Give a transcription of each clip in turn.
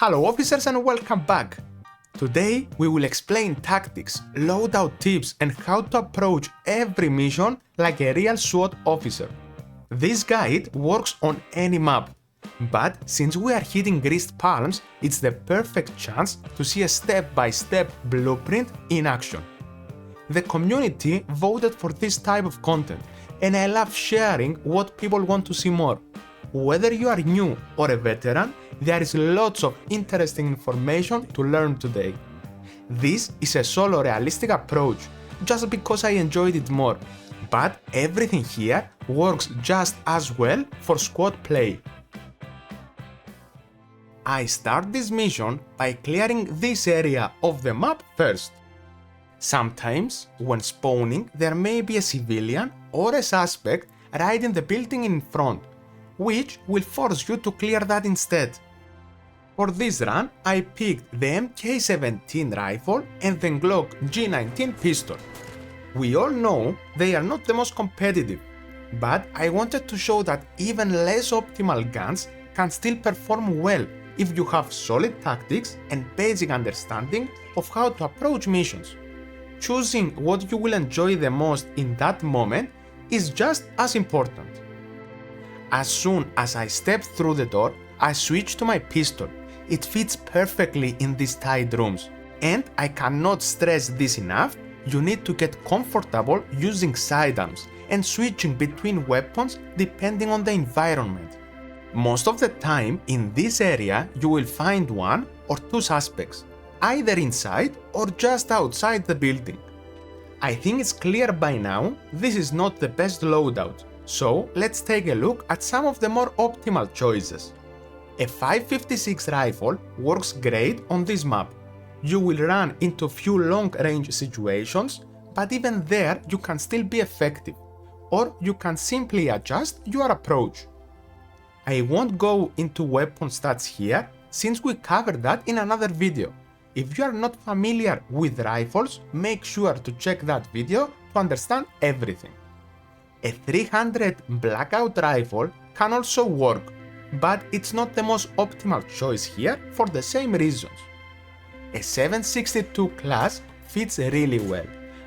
Hello officers and welcome back! Today we will explain tactics, loadout tips and how to approach every mission like a real SWAT officer. This guide works on any map, but since we are hitting greased palms, it's the perfect chance to see a step-by-step blueprint in action. The community voted for this type of content, and I love sharing what people want to see more. Whether you are new or a veteran, there is lots of interesting information to learn today. This is a solo realistic approach, just because I enjoyed it more, but everything here works just as well for squad play. I start this mission by clearing this area of the map first. Sometimes, when spawning, there may be a civilian or a suspect right in the building in front, which will force you to clear that instead. For this run, I picked the MK17 rifle and the Glock G19 pistol. We all know they are not the most competitive, but I wanted to show that even less optimal guns can still perform well if you have solid tactics and basic understanding of how to approach missions. Choosing what you will enjoy the most in that moment is just as important. As soon as I step through the door, I switch to my pistol. It fits perfectly in these tight rooms. And I cannot stress this enough, you need to get comfortable using sidearms and switching between weapons depending on the environment. Most of the time in this area you will find one or two suspects, either inside or just outside the building. I think it's clear by now this is not the best loadout, so let's take a look at some of the more optimal choices. A 5.56 rifle works great on this map. You will run into few long-range situations, but even there you can still be effective, or you can simply adjust your approach. I won't go into weapon stats here, since we covered that in another video. If you are not familiar with rifles, make sure to check that video to understand everything. A 300 blackout rifle can also work, but it's not the most optimal choice here for the same reasons. A 7.62 class fits really well,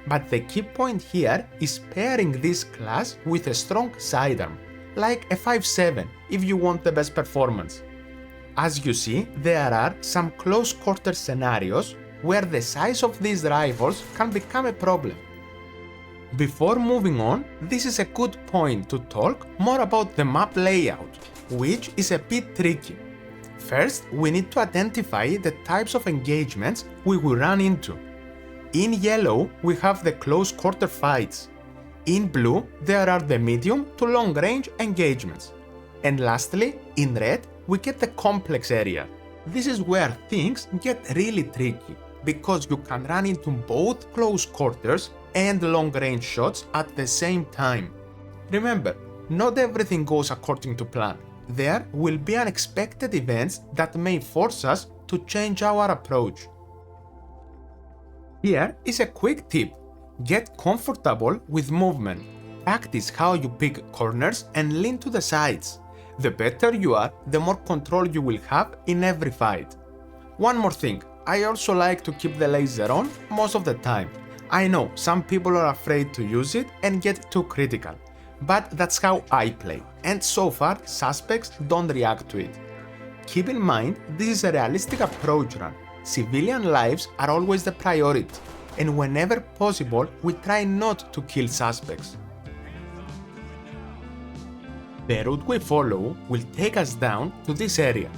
but the key point here is pairing this class with a strong sidearm, like a 5.7 if you want the best performance. As you see, there are some close quarter scenarios where the size of these rifles can become a problem. Before moving on, this is a good point to talk more about the map layout, which is a bit tricky. First, we need to identify the types of engagements we will run into. In yellow, we have the close quarter fights. In blue, there are the medium to long range engagements. And lastly, in red, we get the complex area. This is where things get really tricky, because you can run into both close quarters and long range shots at the same time. Remember, not everything goes according to plan. There will be unexpected events that may force us to change our approach. Here is a quick tip. Get comfortable with movement. Practice how you pick corners and lean to the sides. The better you are, the more control you will have in every fight. One more thing, I also like to keep the laser on most of the time. I know some people are afraid to use it and get too critical, but that's how I play, and so far suspects don't react to it. Keep in mind, this is a realistic approach run. Civilian lives are always the priority, and whenever possible we try not to kill suspects. The route we follow will take us down to this area,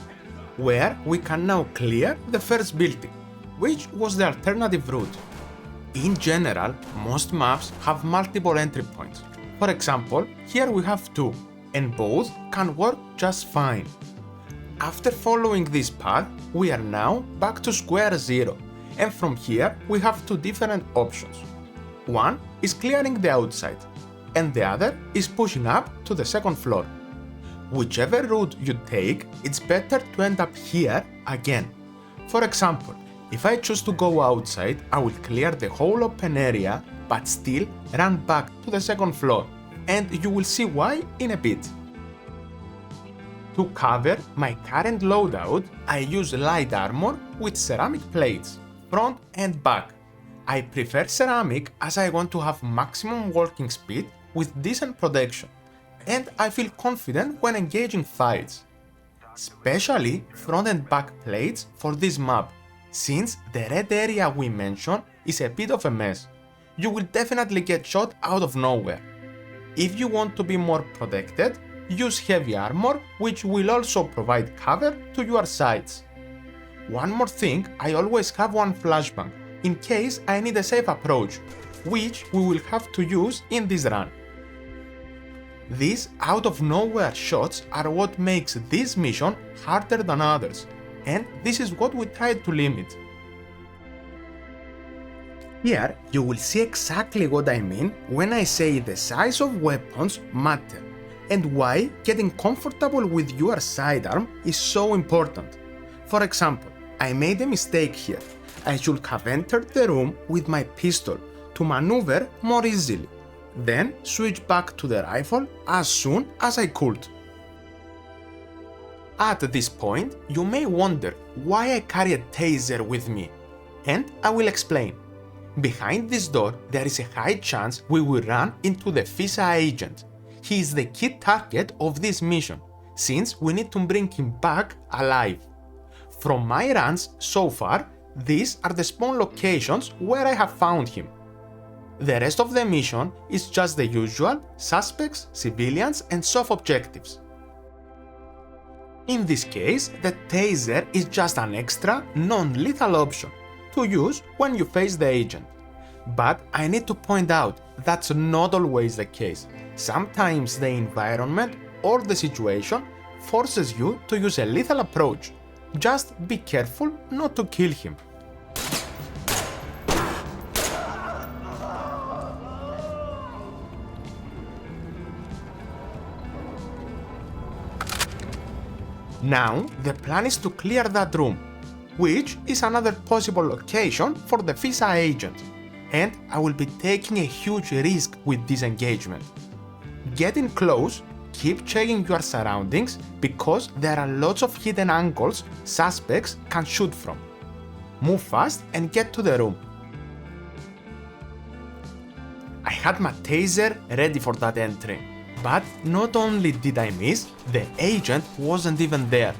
where we can now clear the first building, which was the alternative route. In general, most maps have multiple entry points. For example, here we have two, and both can work just fine. After following this path, we are now back to square zero, and from here we have two different options. One is clearing the outside, and the other is pushing up to the second floor. Whichever route you take, it's better to end up here again. For example, if I choose to go outside, I will clear the whole open area, but still run back to the second floor, and you will see why in a bit. To cover my current loadout, I use light armor with ceramic plates, front and back. I prefer ceramic as I want to have maximum walking speed with decent protection, and I feel confident when engaging fights. Especially front and back plates for this map, since the red area we mentioned is a bit of a mess. You will definitely get shot out of nowhere. If you want to be more protected, use heavy armor, which will also provide cover to your sides. One more thing, I always have one flashbang, in case I need a safe approach, which we will have to use in this run. These out of nowhere shots are what makes this mission harder than others, and this is what we tried to limit. Here you will see exactly what I mean when I say the size of weapons matter, and why getting comfortable with your sidearm is so important. For example, I made a mistake here. I should have entered the room with my pistol to maneuver more easily, then switch back to the rifle as soon as I could. At this point, you may wonder why I carry a taser with me, and I will explain. Behind this door, there is a high chance we will run into the FISA agent. He is the key target of this mission, since we need to bring him back alive. From my runs so far, these are the spawn locations where I have found him. The rest of the mission is just the usual suspects, civilians, and soft objectives. In this case, the taser is just an extra, non-lethal option to use when you face the agent. But I need to point out that's not always the case. Sometimes the environment or the situation forces you to use a lethal approach. Just be careful not to kill him. Now, the plan is to clear that room, which is another possible location for the FISA agent, and I will be taking a huge risk with this engagement. Get in close, keep checking your surroundings because there are lots of hidden angles suspects can shoot from. Move fast and get to the room. I had my taser ready for that entry. But not only did I miss, the agent wasn't even there.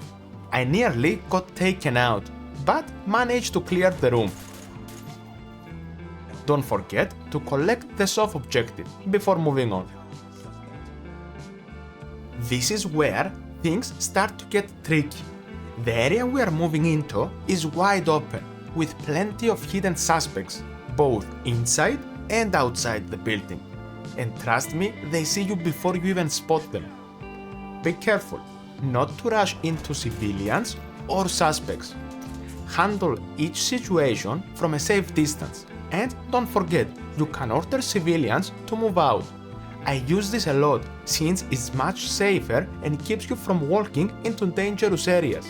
I nearly got taken out, but managed to clear the room. Don't forget to collect the soft objective before moving on. This is where things start to get tricky. The area we are moving into is wide open, with plenty of hidden suspects, both inside and outside the building. And trust me, they see you before you even spot them. Be careful not to rush into civilians or suspects. Handle each situation from a safe distance, and don't forget, you can order civilians to move out. I use this a lot since it's much safer and keeps you from walking into dangerous areas.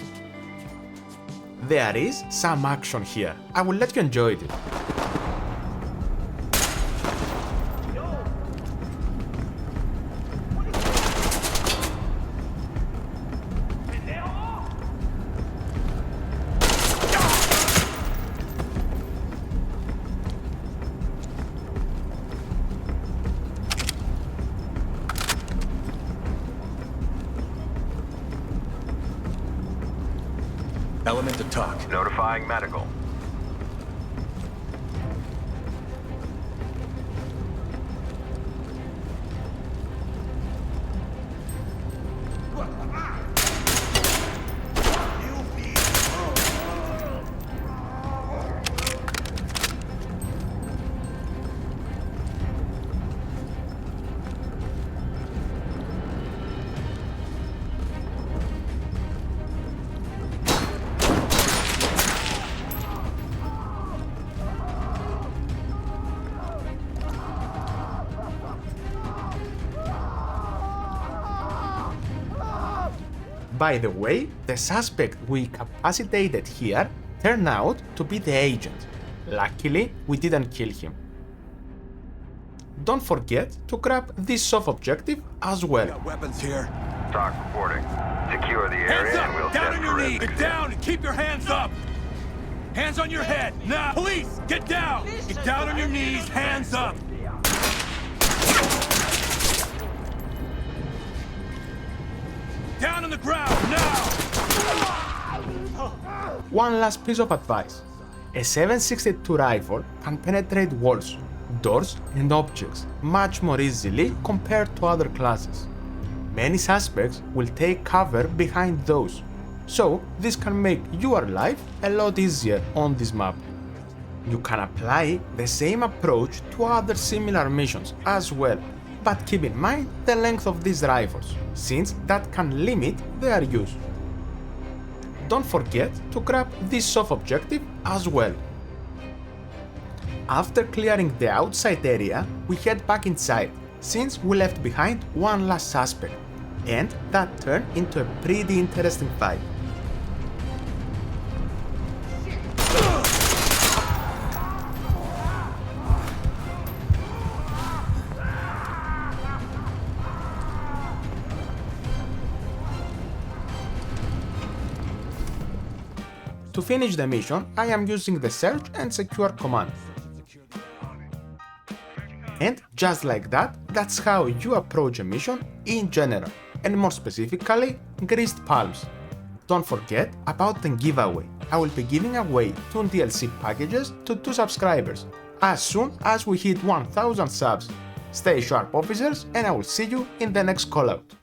There is some action here. I will let you enjoy it. Element to talk. Notifying medical. By the way, the suspect we capacitated here turned out to be the agent. Luckily, we didn't kill him. Don't forget to grab this soft objective as well. Got weapons here. Talk reporting. Secure the Hands area up! and we'll Down send on your knees! forensics Get in. down and keep your hands up! Hands on your head! Now! Police! Get down! Get down on your knees! Hands up! Down on the ground! Now! One last piece of advice. A 7.62 rifle can penetrate walls, doors and objects much more easily compared to other classes. Many suspects will take cover behind those, so this can make your life a lot easier on this map. You can apply the same approach to other similar missions as well, but keep in mind the length of these rifles, since that can limit their use. Don't forget to grab this soft objective as well. After clearing the outside area, we head back inside, since we left behind one last suspect, and that turned into a pretty interesting fight. To finish the mission, I am using the search and secure command. And just like that, that's how you approach a mission in general, and more specifically, greased palms. Don't forget about the giveaway. I will be giving away 2 DLC packages to 2 subscribers as soon as we hit 1000 subs. Stay sharp officers, and I will see you in the next callout.